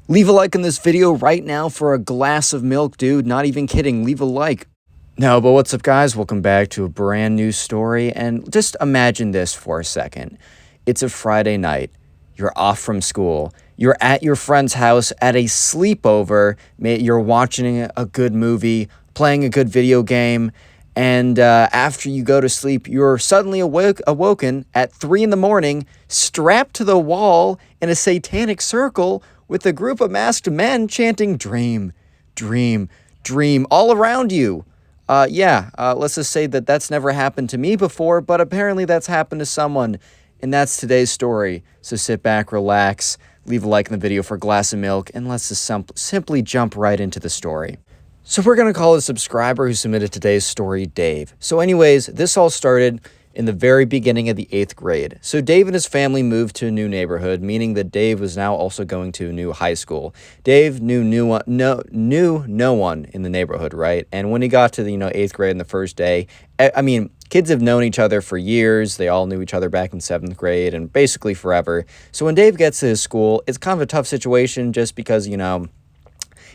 Leave a like on this video right now for a glass of milk, dude. Not even kidding. Leave a like. No, but what's up, guys? Welcome back to a brand new story. And just imagine this for a second. It's a Friday night. You're off from school. You're at your friend's house at a sleepover. You're watching a good movie, playing a good video game. And after you go to sleep, you're suddenly awoken at 3 in the morning, strapped to the wall in a satanic circle with a group of masked men chanting dream, dream, dream all around you. Let's just say that that's never happened to me before, but apparently that's happened to someone. And that's today's story. So sit back, relax, leave a like in the video for a glass of milk, and let's just simply jump right into the story. So we're going to call a subscriber who submitted today's story Dave. So anyways, this all started in the very beginning of the 8th grade. So Dave and his family moved to a new neighborhood, meaning that Dave was now also going to a new high school. Dave knew no one in the neighborhood, right? And when he got to the 8th grade in the first day, kids have known each other for years. They all knew each other back in 7th grade and basically forever. So when Dave gets to his school, it's kind of a tough situation just because,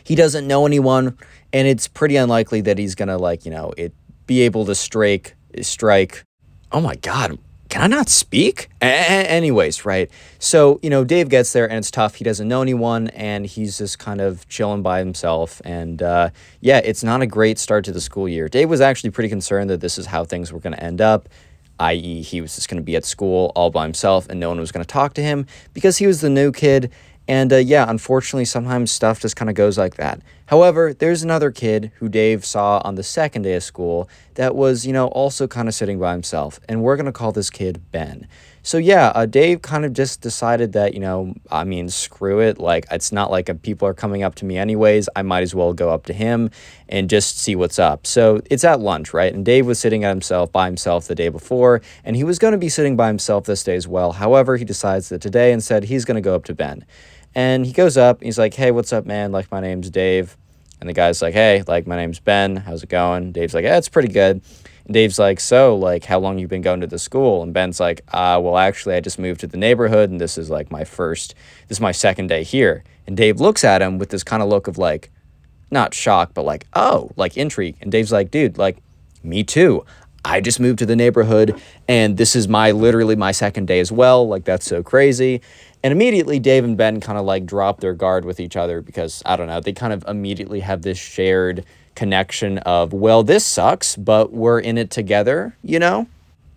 he doesn't know anyone, and it's pretty unlikely that he's gonna be able to strike. Oh my God, can I not speak? Anyways, right? So, Dave gets there and it's tough. He doesn't know anyone and he's just kind of chilling by himself. And it's not a great start to the school year. Dave was actually pretty concerned that this is how things were going to end up, i.e. he was just going to be at school all by himself and no one was going to talk to him because he was the new kid. And unfortunately, sometimes stuff just kind of goes like that. However, there's another kid who Dave saw on the second day of school that was, also kind of sitting by himself. And we're going to call this kid Ben. So Dave kind of just decided that, screw it. Like, it's not like people are coming up to me anyways. I might as well go up to him and just see what's up. So it's at lunch, right? And Dave was sitting by himself the day before, and he was going to be sitting by himself this day as well. However, he decides that today instead he's going to go up to Ben. And he goes up, and he's like, hey, what's up, man? Like, my name's Dave. And the guy's like, hey, like, my name's Ben. How's it going? Dave's like, yeah, it's pretty good. And Dave's like, so, like, how long you been going to the school? And Ben's like, well, actually, I just moved to the neighborhood, and this is, like, this is my second day here. And Dave looks at him with this kind of look of, like, not shock, but, like, oh, like, intrigue. And Dave's like, dude, like, me too. I just moved to the neighborhood, and this is literally my second day as well. Like, that's so crazy. And immediately, Dave and Ben kind of, like, drop their guard with each other because, I don't know, they kind of immediately have this shared connection of, well, this sucks, but we're in it together,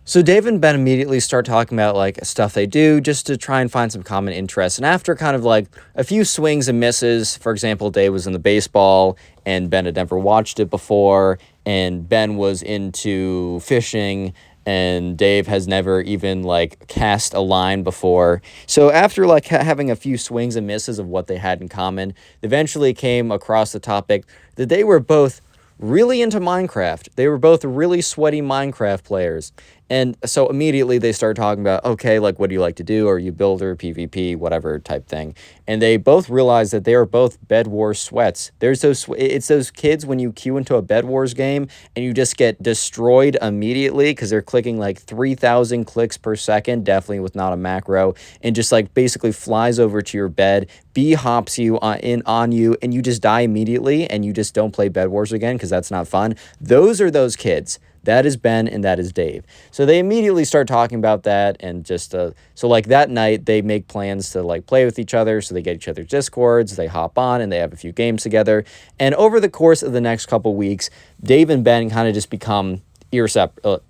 So Dave and Ben immediately start talking about, like, stuff they do just to try and find some common interests. And after kind of, like, a few swings and misses, for example, Dave was into baseball, and Ben had never watched it before, and Ben was into fishing, and Dave has never even, like, cast a line before. So after, like, having a few swings and misses of what they had in common, they eventually came across the topic that they were both really into Minecraft. They were both really sweaty Minecraft players. And so immediately they started talking about, okay, like, what do you like to do? Are you builder, PvP, whatever type thing? And they both realized that they are both Bed Wars sweats. It's those kids when you queue into a Bed Wars game and you just get destroyed immediately because they're clicking like 3,000 clicks per second, definitely with not a macro, and just like basically flies over to your bed, hops you on you, and you just die immediately and you just don't play Bed Wars again because that's not fun. Those are those kids. That is Ben and that is Dave. So they immediately start talking about that and just, so like that night they make plans to like play with each other. So they get each other's Discords, they hop on and they have a few games together. And over the course of the next couple weeks, Dave and Ben kind of just become irreceptible.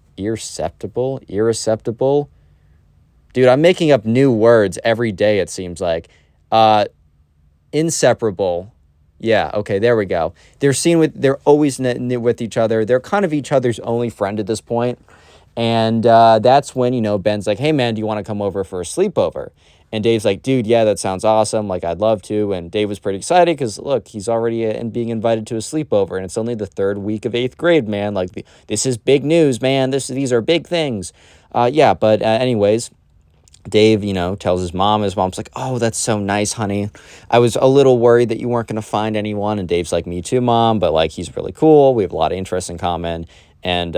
Dude, I'm making up new words every day, it seems like. Inseparable. Yeah, okay, there we go. They're always with each other. They're kind of each other's only friend at this point. And that's when, Ben's like, hey, man, do you want to come over for a sleepover? And Dave's like, dude, yeah, that sounds awesome. Like, I'd love to. And Dave was pretty excited because, look, he's already being invited to a sleepover. And it's only the 3rd week of 8th grade, man. Like, this is big news, man. These are big things. Anyways, Dave, tells his mom. His mom's like, oh, that's so nice, honey. I was a little worried that you weren't going to find anyone. And Dave's like, me too, mom. But, like, he's really cool. We have a lot of interests in common. And,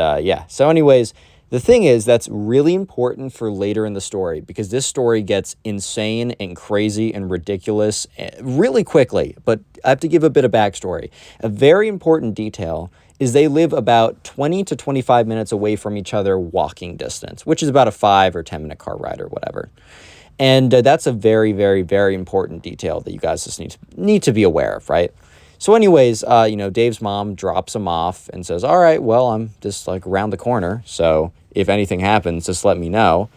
So anyways, The thing is, that's really important for later in the story because this story gets insane and crazy and ridiculous really quickly. But I have to give a bit of backstory. A very important detail is they live about 20 to 25 minutes away from each other walking distance, which is about a 5 or 10-minute car ride or whatever. And that's a very, very, very important detail that you guys just need to be aware of, right? So anyways, Dave's mom drops him off and says, all right, well, I'm just like around the corner. So if anything happens, just let me know.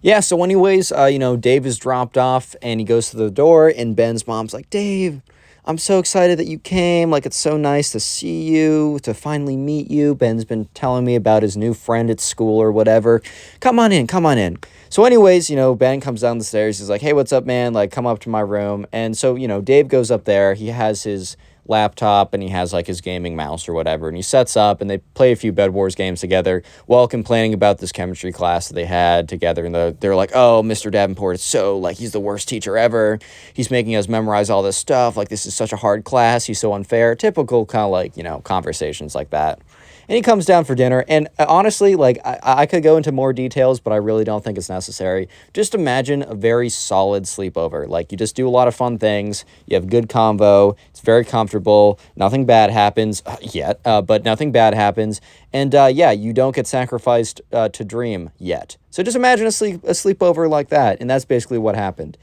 Yeah, so anyways, Dave is dropped off and he goes to the door and Ben's mom's like, Dave, I'm so excited that you came. Like, it's so nice to see you, to finally meet you. Ben's been telling me about his new friend at school or whatever. Come on in, come on in. So anyways, Ben comes down the stairs. He's like, hey, what's up, man? Like, come up to my room. And so, Dave goes up there. He has his laptop and he has like his gaming mouse or whatever, and he sets up and they play a few Bed Wars games together while complaining about this chemistry class that they had together. And they're like, oh, Mr. Davenport is so like, he's the worst teacher ever. He's making us memorize all this stuff. Like, this is such a hard class. He's so unfair. Typical kind of like, conversations like that. And he comes down for dinner, and honestly, like, I could go into more details, but I really don't think it's necessary. Just imagine a very solid sleepover. Like, you just do a lot of fun things, you have good convo, it's very comfortable, nothing bad happens yet, but nothing bad happens, and you don't get sacrificed to Dream yet. So just imagine a sleepover like that, and that's basically what happened.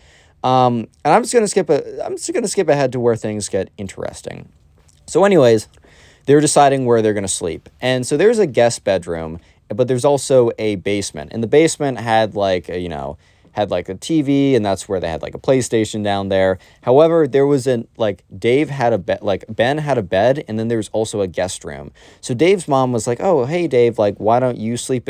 And I'm just gonna skip ahead to where things get interesting. So anyways, they're deciding where they're going to sleep. And so there's a guest bedroom, but there's also a basement. And the basement had like a TV, and that's where they had like a PlayStation down there. However, there was Dave had a bed, like Ben had a bed, and then there's also a guest room. So Dave's mom was like, oh, hey, Dave, like, why don't you sleep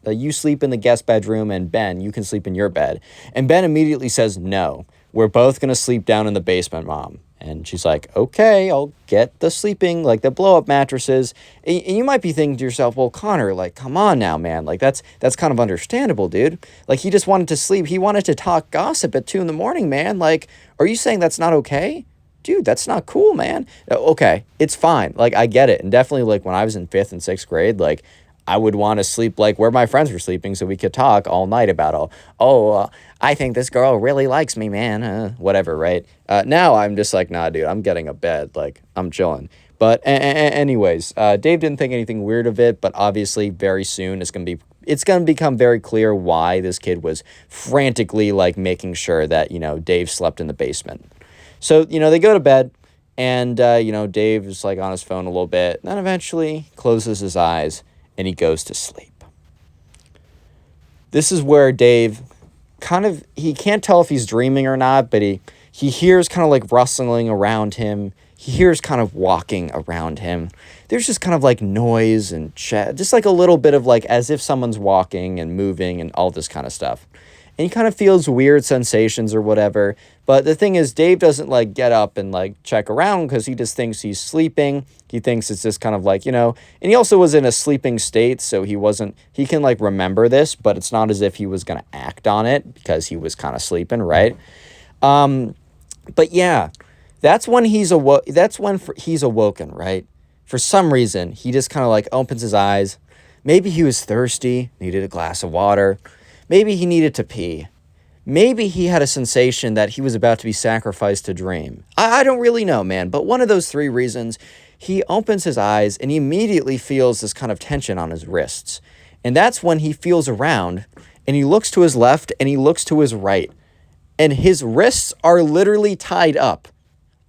you sleep in the guest bedroom, and Ben, you can sleep in your bed. And Ben immediately says, no, we're both going to sleep down in the basement, Mom. And she's like, okay, I'll get the blow-up mattresses. And you might be thinking to yourself, well, Connor, like, come on now, man. Like, that's kind of understandable, dude. Like, he just wanted to sleep. He wanted to talk gossip at 2 a.m, man. Like, are you saying that's not okay? Dude, that's not cool, man. Okay, it's fine. Like, I get it. And definitely, like, when I was in 5th and 6th grade, like, I would want to sleep like where my friends were sleeping so we could talk all night about I think this girl really likes me, man. Whatever, right? Now I'm just like, nah, dude, I'm getting a bed. Like, I'm chilling. But anyways, Dave didn't think anything weird of it, but obviously very soon it's going to become very clear why this kid was frantically like making sure that, Dave slept in the basement. So, they go to bed and, Dave is like on his phone a little bit, and then eventually closes his eyes and he goes to sleep. This is where Dave he can't tell if he's dreaming or not, but he hears kind of like rustling around him. He hears kind of walking around him. There's just kind of like noise and chat, just like a little bit of like as if someone's walking and moving and all this kind of stuff. And he kind of feels weird sensations or whatever. But the thing is, Dave doesn't like get up and like check around because he just thinks he's sleeping. He thinks it's just kind of like, and he also was in a sleeping state. So he can like remember this, but it's not as if he was going to act on it because he was kind of sleeping, right? But yeah, that's when he's awoken, right? For some reason, he just kind of like opens his eyes. Maybe he was thirsty, needed a glass of water. Maybe he needed to pee. Maybe he had a sensation that he was about to be sacrificed to Dream. I don't really know, man, but one of those 3 reasons, he opens his eyes and he immediately feels this kind of tension on his wrists. And that's when he feels around and he looks to his left and he looks to his right. And his wrists are literally tied up.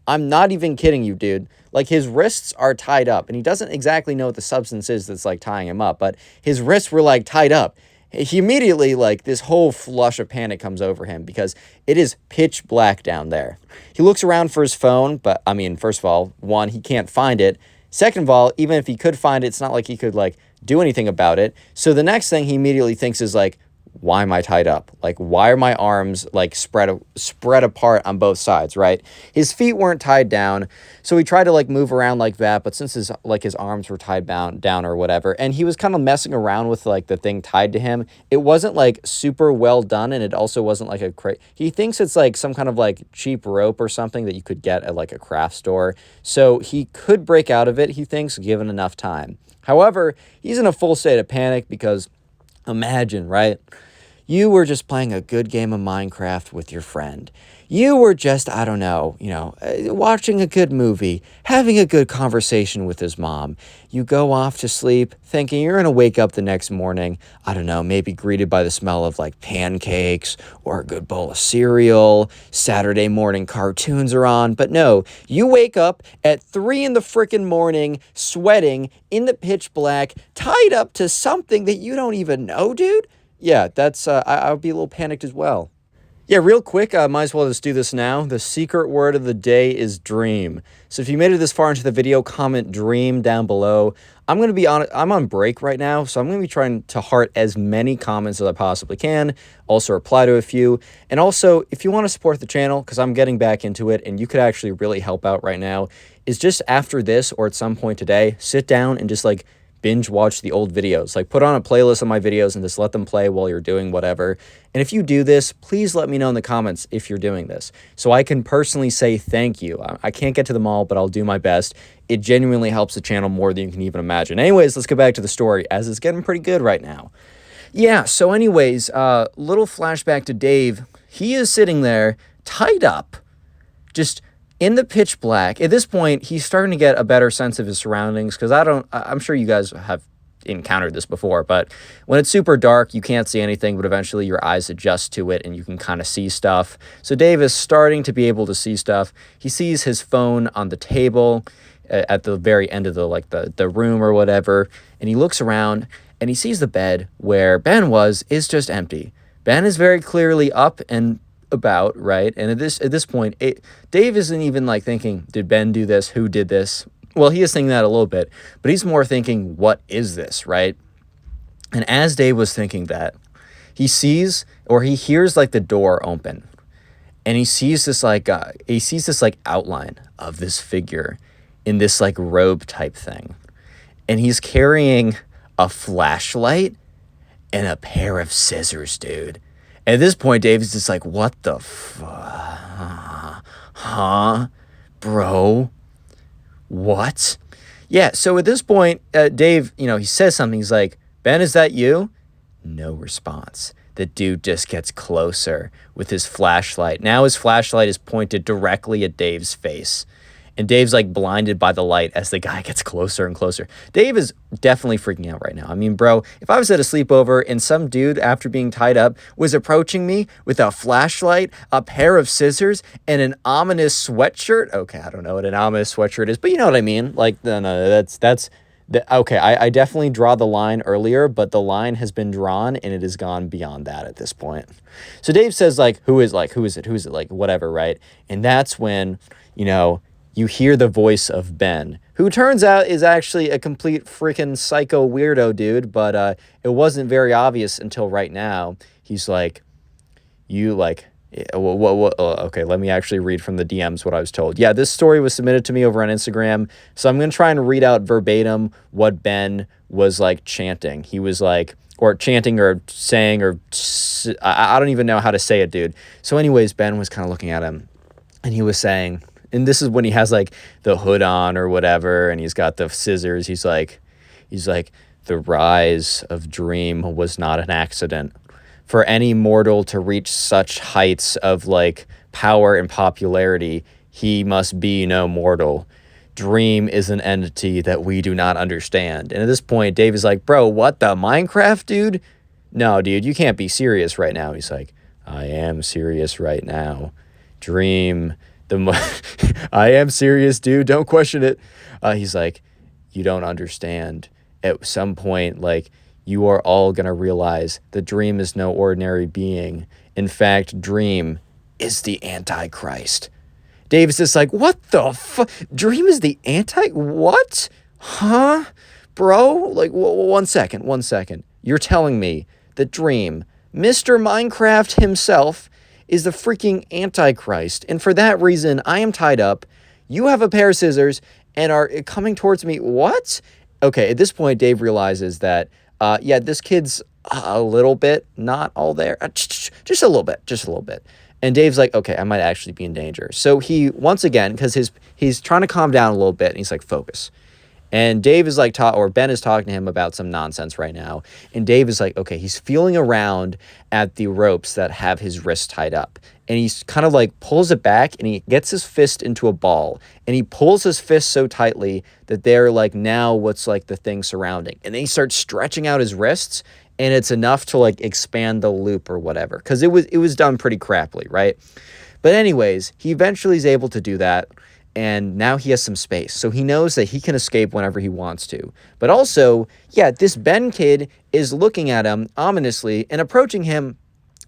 I'm not even kidding you, dude. Like, his wrists are tied up and he doesn't exactly know what the substance is that's like tying him up, but his wrists were like tied up. He immediately, like, this whole flush of panic comes over him because it is pitch black down there. He looks around for his phone, but, I mean, first of all, 1, he can't find it. Second of all, even if he could find it, it's not like he could, like, do anything about it. So the next thing he immediately thinks is, like, why am I tied up? Like, why are my arms like spread apart on both sides, right? His feet weren't tied down, so he tried to like move around like that, but since his arms were tied down or whatever, and he was kind of messing around with like the thing tied to him, it wasn't like super well done, and it also wasn't like he thinks it's like some kind of like cheap rope or something that you could get at like a craft store, so he could break out of it, he thinks, given enough time. However, he's in a full state of panic because imagine, right? You were just playing a good game of Minecraft with your friend. You were just, I don't know, watching a good movie, having a good conversation with his mom. You go off to sleep thinking you're going to wake up the next morning, I don't know, maybe greeted by the smell of like pancakes or a good bowl of cereal. Saturday morning cartoons are on. But no, you wake up at 3 in the frickin' morning, sweating in the pitch black, tied up to something that you don't even know, dude. Yeah, that's, I would be a little panicked as well. Yeah, real quick, might as well just do this now. The secret word of the day is dream. So if you made it this far into the video, comment dream down below. I'm going to be on, I'm on break right now, so I'm going to be trying to heart as many comments as I possibly can, also reply to a few. And also, if you want to support the channel, because I'm getting back into it, and you could actually really help out right now, is just after this or at some point today, sit down and just like binge watch the old videos. Like put on a playlist of my videos and just let them play while you're doing whatever. And if you do this, please let me know in the comments if you're doing this, so I can personally say thank you. I can't get to them all, but I'll do my best. It genuinely helps the channel more than you can even imagine. Anyways, let's get back to the story, as it's getting pretty good right now. Yeah, so anyways, little flashback to Dave. He is sitting there tied up, just in the pitch black. At this point, he's starting to get a better sense of his surroundings, because I'm sure you guys have encountered this before, but when it's super dark, you can't see anything, but eventually your eyes adjust to it and you can kind of see stuff. So Dave is starting to be able to see stuff. He sees his phone on the table at the very end of the room or whatever, and he looks around and he sees the bed where Ben is just empty. Ben is very clearly up and about, right? And at this point, Dave isn't even like thinking, did Ben do this? Who did this? Well, he is thinking that a little bit, but he's more thinking, what is this, right? And as Dave was thinking that, he sees, or he hears like the door open, and he sees this like outline of this figure in this like robe type thing, and he's carrying a flashlight and a pair of scissors, dude. And at this point, Dave is just like, what the huh? Bro? What? Yeah, so at this point, Dave, he says something. He's like, Ben, is that you? No response. The dude just gets closer with his flashlight. Now his flashlight is pointed directly at Dave's face. And Dave's like blinded by the light as the guy gets closer and closer. Dave is definitely freaking out right now. I mean, bro, if I was at a sleepover and some dude, after being tied up, was approaching me with a flashlight, a pair of scissors, and an ominous sweatshirt. Okay, I don't know what an ominous sweatshirt is, but you know what I mean? Like, no, okay, I definitely draw the line earlier, but the line has been drawn and it has gone beyond that at this point. So Dave says, like, who is it, like, whatever, right? And that's when, you hear the voice of Ben, who turns out is actually a complete freaking psycho weirdo dude, but it wasn't very obvious until right now. He's like, okay, let me actually read from the DMs what I was told. Yeah, this story was submitted to me over on Instagram, so I'm going to try and read out verbatim what Ben was like chanting. He was like, or chanting or saying, or I don't even know how to say it, dude. So anyways, Ben was kind of looking at him, and he was saying, and this is when he has like the hood on or whatever, and he's got the scissors. He's like, the rise of Dream was not an accident. For any mortal to reach such heights of like power and popularity, he must be no mortal. Dream is an entity that we do not understand. And at this point, Dave is like, bro, what, the Minecraft dude? No, dude, you can't be serious right now. He's like, I am serious right now. Dream, I am serious, dude. Don't question it. He's like, you don't understand. At some point, like, you are all going to realize that Dream is no ordinary being. In fact, Dream is the Antichrist. Dave is just like, what the fuck? Dream is the what? Huh? Bro? Like, one second. You're telling me that Dream, Mr. Minecraft himself is the freaking Antichrist. And for that reason, I am tied up. You have a pair of scissors and are coming towards me. What? Okay, at this point, Dave realizes that, yeah, this kid's a little bit not all there. Just a little bit. Just a little bit. And Dave's like, okay, I might actually be in danger. So he, once again, because he's trying to calm down a little bit, and he's like, focus. And Dave is like, or Ben is talking to him about some nonsense right now. And Dave is like, okay, he's feeling around at the ropes that have his wrist tied up. And he's kind of like pulls it back and he gets his fist into a ball. And he pulls his fist so tightly that they're like now what's like the thing surrounding. And then he starts stretching out his wrists. And it's enough to like expand the loop or whatever. Because it was done pretty crappily, right? But anyways, he eventually is able to do that. And now he has some space. So he knows that he can escape whenever he wants to. But also, yeah, this Ben kid is looking at him ominously and approaching him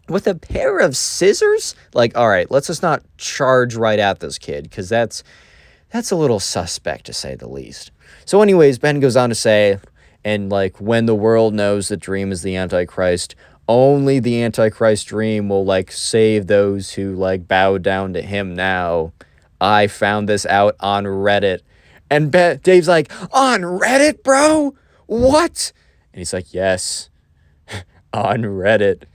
with a pair of scissors. Like, all right, let's just not charge right at this kid, because that's a little suspect, to say the least. So anyways, Ben goes on to say, and like, when the world knows that Dream is the Antichrist, only the Antichrist Dream will like save those who like bow down to him now. I found this out on Reddit. And Dave's like, on Reddit, bro? What? And he's like, yes, on Reddit.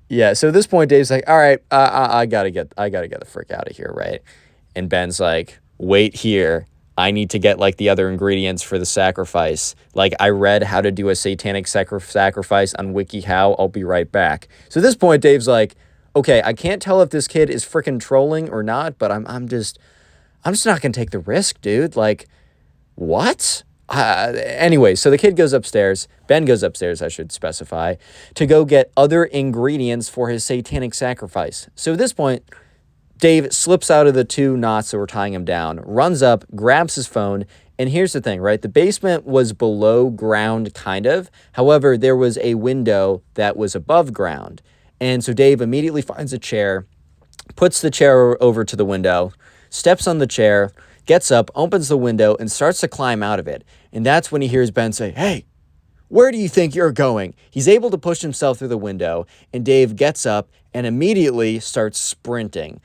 Yeah, so at this point, Dave's like, all right, I gotta get the frick out of here, right? And Ben's like, wait here. I need to get like the other ingredients for the sacrifice. Like, I read how to do a satanic sacrifice on WikiHow. I'll be right back. So at this point, Dave's like, okay, I can't tell if this kid is freaking trolling or not, but I'm just not gonna take the risk, dude. Like, what? Anyway, so the kid goes upstairs. Ben goes upstairs, I should specify, to go get other ingredients for his satanic sacrifice. So at this point, Dave slips out of the two knots that were tying him down, runs up, grabs his phone, and here's the thing, right? The basement was below ground, kind of. However, there was a window that was above ground. And so Dave immediately finds a chair, puts the chair over to the window, steps on the chair, gets up, opens the window, and starts to climb out of it. And that's when he hears Ben say, hey, where do you think you're going? He's able to push himself through the window, and Dave gets up and immediately starts sprinting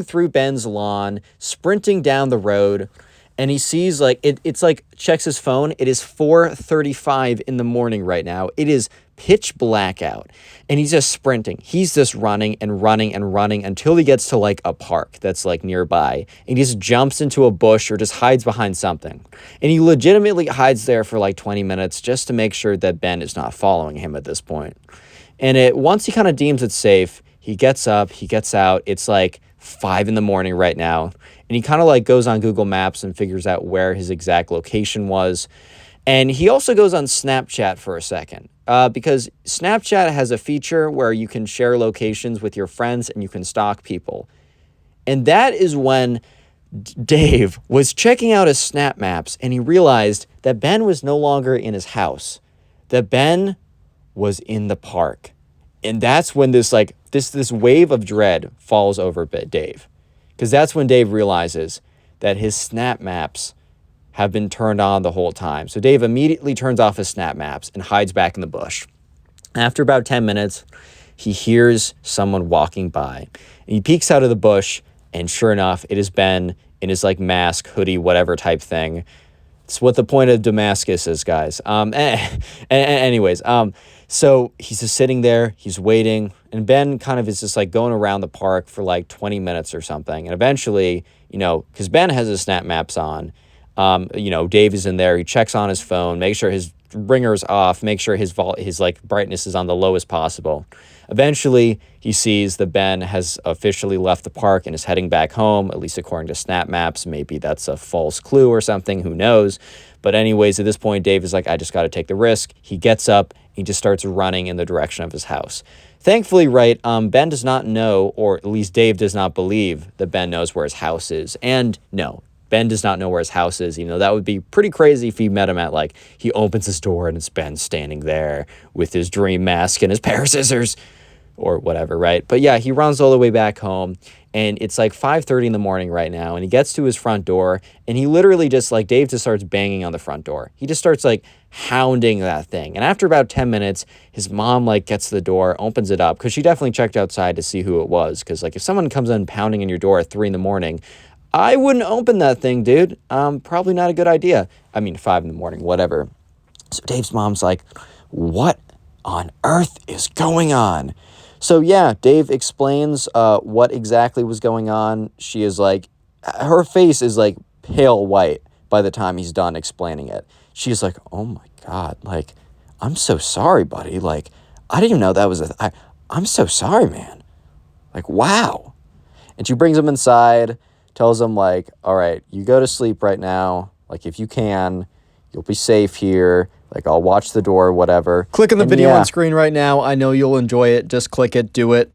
through Ben's lawn, sprinting down the road. And he sees like, it's like, checks his phone. It is 4:35 in the morning right now. It is pitch black out. And he's just sprinting. He's just running and running and running until he gets to like a park that's like nearby. And he just jumps into a bush or just hides behind something. And he legitimately hides there for like 20 minutes just to make sure that Ben is not following him at this point. And once he kind of deems it safe, he gets up, he gets out. It's like 5 in the morning right now. And he kind of like goes on Google Maps and figures out where his exact location was. And he also goes on Snapchat for a second, because Snapchat has a feature where you can share locations with your friends and you can stalk people. And that is when Dave was checking out his Snap Maps and he realized that Ben was no longer in his house, that Ben was in the park. And that's when this wave of dread falls over Dave. Because that's when Dave realizes that his Snap Maps have been turned on the whole time. So Dave immediately turns off his Snap Maps and hides back in the bush. After about 10 minutes, he hears someone walking by. And he peeks out of the bush, and sure enough, it is Ben in his like mask, hoodie, whatever type thing. It's what the point of Damascus is, guys. Anyways, so he's just sitting there, he's waiting, and Ben kind of is just like going around the park for like 20 minutes or something. And eventually, because Ben has his Snap Maps on, Dave is in there, he checks on his phone, makes sure his ringer's off, make sure his like brightness is on the lowest possible. Eventually, he sees that Ben has officially left the park and is heading back home, at least according to Snap Maps. Maybe that's a false clue or something, who knows? But anyways, at this point, Dave is like, I just got to take the risk. He gets up, he just starts running in the direction of his house. Thankfully, right, Ben does not know, or at least Dave does not believe that Ben knows where his house is. And no, Ben does not know where his house is. That would be pretty crazy if he met him at, like, he opens his door and it's Ben standing there with his dream mask and his pair of scissors or whatever, right? But yeah, he runs all the way back home and it's like 5:30 in the morning right now, and he gets to his front door, and he literally just, like, Dave just starts banging on the front door. He just starts, like, hounding that thing. And after about 10 minutes, his mom, like, gets to the door, opens it up, because she definitely checked outside to see who it was, because, like, if someone comes in pounding in your door at 3 in the morning, I wouldn't open that thing, dude. Probably not a good idea. I mean, 5 in the morning, whatever. So Dave's mom's like, what on earth is going on? So yeah, Dave explains what exactly was going on. She is like, her face is like pale white by the time he's done explaining it. She's like, oh my God, like, I'm so sorry, buddy. Like, I didn't even know that was I'm so sorry, man. Like, wow. And she brings him inside, tells him, like, all right, you go to sleep right now. Like, if you can, you'll be safe here. Like, I'll watch the door, whatever. Clicking the video on screen right now. I know you'll enjoy it. Just click it, do it.